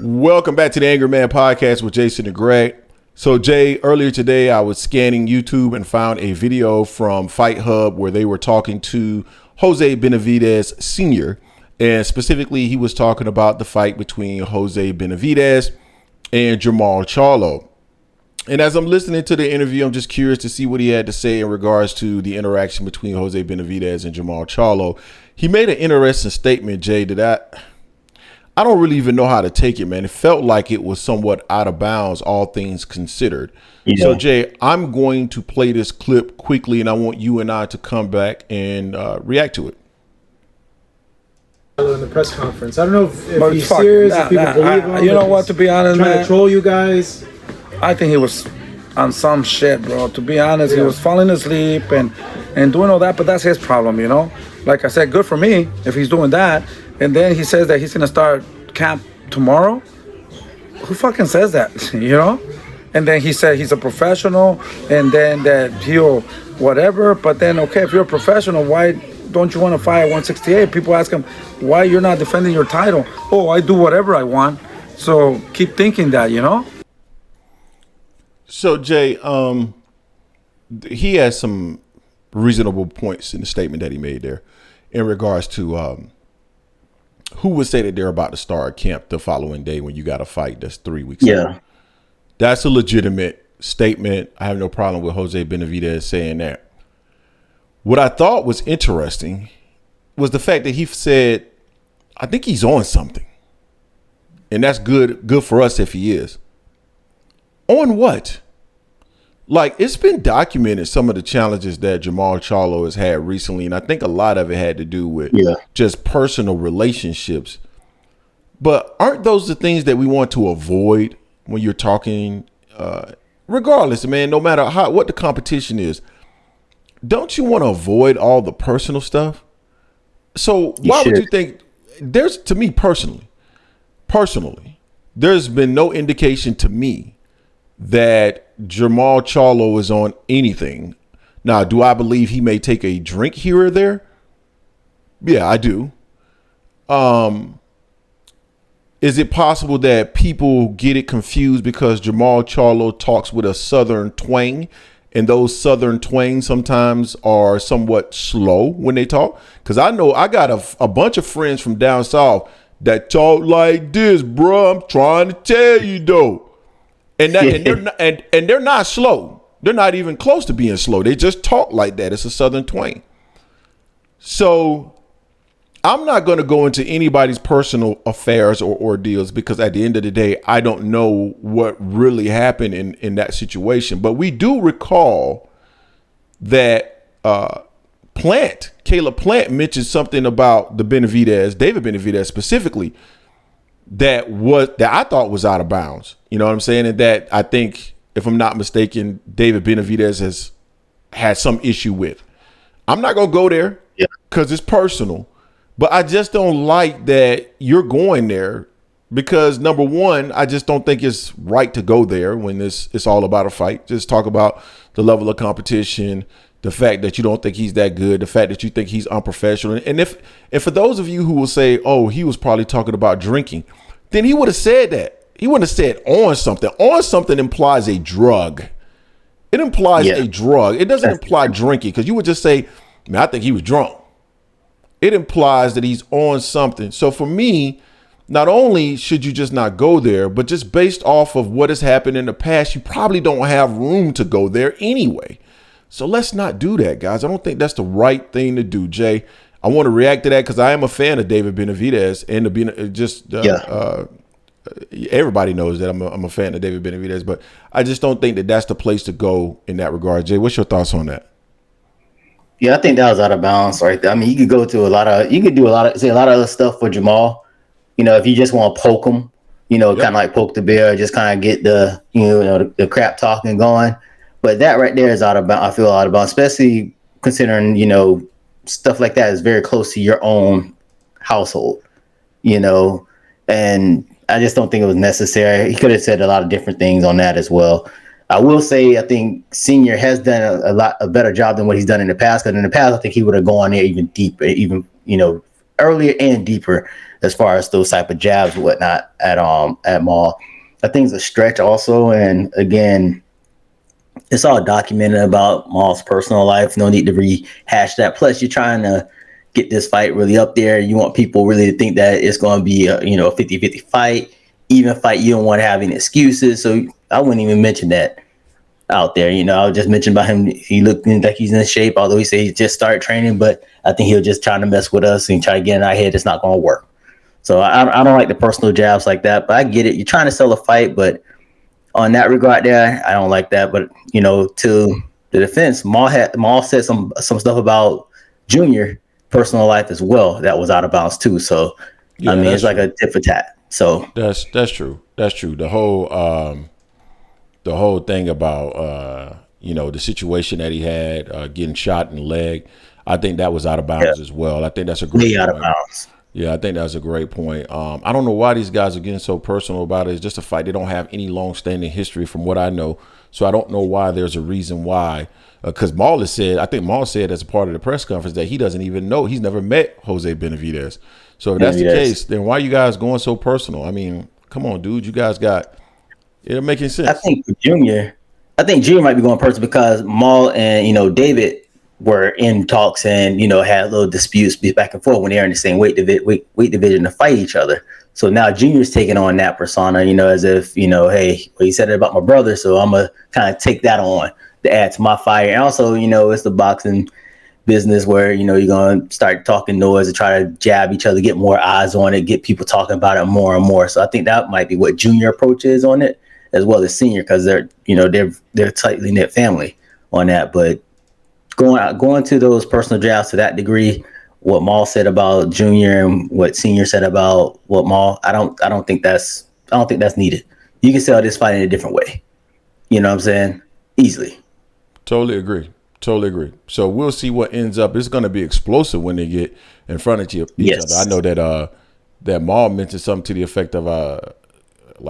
Welcome back to the Angry Man Podcast with Jason and Greg. So, Jay, earlier today I was scanning YouTube and found a video from Fight Hub where they were talking to Jose Benavidez Sr. And specifically, he was talking about the fight between Jose Benavidez and Jermall Charlo. And as I'm listening to the interview, I'm just curious to see what he had to say in regards to the interaction between Jose Benavidez and Jermall Charlo. He made an interesting statement, Jay, that I don't really even know how to take it, man. It felt like it was somewhat out of bounds, all things considered. Yeah. So, Jay, I'm going to play this clip quickly, and I want you and I to come back and react to it. In the press conference, I don't know if he's serious, if people believe him. You know what, to be honest, trying man, to troll you guys. I think he was on some shit, bro. To be honest, he was falling asleep and doing all that, but that's his problem, you know? Like I said, good for me if he's doing that. And then he says that he's going to start camp tomorrow. Who fucking says that, you know? And then he said he's a professional and then that he'll whatever. But then, okay, if you're a professional, why don't you want to fight at 168? People ask him, why you're not defending your title? Oh, I do whatever I want. So keep thinking that, you know? So, Jay, he has some reasonable points in the statement that he made there in regards to who would say that they're about to start camp the following day when you got a fight that's 3 weeks out. That's a legitimate statement. I have no problem with Jose Benavidez saying that. What I thought was interesting was the fact that he said, I think he's on something. And that's good for us if he is. On what? Like, it's been documented, some of the challenges that Jermall Charlo has had recently, and I think a lot of it had to do with just personal relationships. But aren't those the things that we want to avoid when you're talking, regardless, man, no matter what the competition is? Don't you want to avoid all the personal stuff? So why would you think to me personally, there's been no indication to me that Jermall Charlo is on anything. Now, do I believe he may take a drink here or there? Yeah, I do. Is it possible that people get it confused because Jermall Charlo talks with a Southern twang, and those Southern twangs sometimes are somewhat slow when they talk? Because I know I got a bunch of friends from down south that talk like this, bro. I'm trying to tell you, though. And they're not slow. They're not even close to being slow. They just talk like that. It's a Southern twang. So I'm not going to go into anybody's personal affairs or ordeals because at the end of the day, I don't know what really happened in that situation. But we do recall that Caleb Plant mentioned something about the David Benavidez specifically, that I thought was out of bounds. You know what I'm saying? And that I think, if I'm not mistaken, David Benavidez has had some issue with. I'm not going to go there because it's personal. But I just don't like that you're going there because, number one, I just don't think it's right to go there when it's all about a fight. Just talk about the level of competition, the fact that you don't think he's that good, the fact that you think he's unprofessional. And if for those of you who will say, oh, he was probably talking about drinking, then he would have said that. He wouldn't have said on something. On something implies a drug. It implies a drug. It doesn't imply drinking, because you would just say, man, I think he was drunk. It implies that he's on something. So for me, not only should you just not go there, but just based off of what has happened in the past, you probably don't have room to go there anyway. So let's not do that, guys. I don't think that's the right thing to do, Jay. I want to react to that because I am a fan of David Benavidez, and everybody knows that I'm a fan of David Benavidez, but I just don't think that that's the place to go in that regard. Jay, what's your thoughts on that? Yeah, I think that was out of balance right there. I mean, you could do a lot of other stuff for Jermall. You know, if you just want to poke him, kind of like poke the bear, just kind of get the, the crap talking going. But that right there is out of bounds. I feel out of bounds, especially considering, stuff like that is very close to your own household, and I just don't think it was necessary. He could have said a lot of different things on that as well. I will say, I think Senior has done a better job than what he's done in the past. Because in the past, I think he would have gone there even deeper, even earlier and deeper as far as those type of jabs and whatnot at Maul. I think it's a stretch also, and again, it's all documented about Maul's personal life. No need to rehash that. Plus, you're trying to get this fight really up there. You want people really to think that it's going to be a 50-50 fight, even fight. You don't want to have any excuses. So I wouldn't even mention that out there. I'll just mention about him. He looked like he's in shape, although he said he just started training, but I think he'll just trying to mess with us and try to get in our head. It's not going to work. So I don't like the personal jabs like that, but I get it. You're trying to sell a fight, but on that regard there, I don't like that. But, to the defense, Maul said some stuff about Junior personal life as well that was out of bounds too. So, yeah, it's like a tit for tat. So that's true. That's true. The whole thing about, the situation that he had getting shot in the leg, I think that was out of bounds as well. I think that's a great point. Out of bounds. Yeah, I think that's a great point. I don't know why these guys are getting so personal about it. It's just a fight. They don't have any long-standing history from what I know. So I don't know why there's a reason why. Because Maul said as a part of the press conference that he doesn't even know. He's never met Jose Benavidez. So if that's the case, then why are you guys going so personal? I mean, come on, dude. You guys it'll make sense. I think Junior might be going personal because Maul and, David were in talks and, had little disputes back and forth when they're in the same weight division to fight each other. So now Junior's taking on that persona, as if, hey, well, he said it about my brother, so I'm going to kind of take that on to add to my fire. And also, it's the boxing business where, you're going to start talking noise and try to jab each other, get more eyes on it, get people talking about it more and more. So I think that might be what Junior approach is on it, as well as Senior, because they're a tightly knit family on that. But going to those personal jabs to that degree, what Maul said about Junior and what Senior said about what Maul, I don't think that's needed. You can sell this fight in a different way. You know what I'm saying? Easily. Totally agree. So we'll see what ends up. It's going to be explosive when they get in front of each other. I know that Maul mentioned something to the effect of I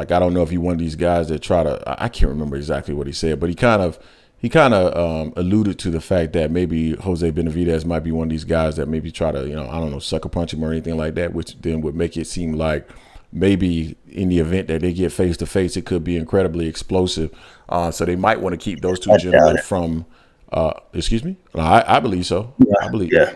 don't know if he one of these guys that try to. I can't remember exactly what he said, but he kind of alluded to the fact that maybe Jose Benavidez might be one of these guys that maybe try to, sucker punch him or anything like that, which then would make it seem like maybe in the event that they get face to face, it could be incredibly explosive. So they might want to keep those two gentlemen from. Excuse me. No, I believe so. Yeah.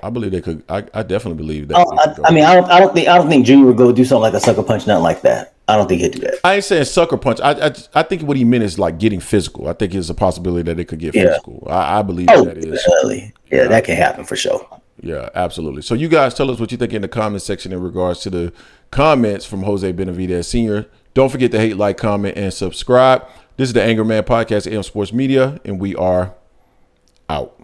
I believe they could. I definitely believe that. I don't think Junior would go do something like a sucker punch, nothing like that. I don't think he'd do that. I ain't saying sucker punch. I think what he meant is like getting physical. I think it's a possibility that it could get physical. I believe that is. Definitely. Yeah, that can happen for sure. Yeah, absolutely. So you guys tell us what you think in the comment section in regards to the comments from Jose Benavidez Sr. Don't forget to hate, like, comment, and subscribe. This is the Anger Man Podcast at AM Sports Media, and we are out.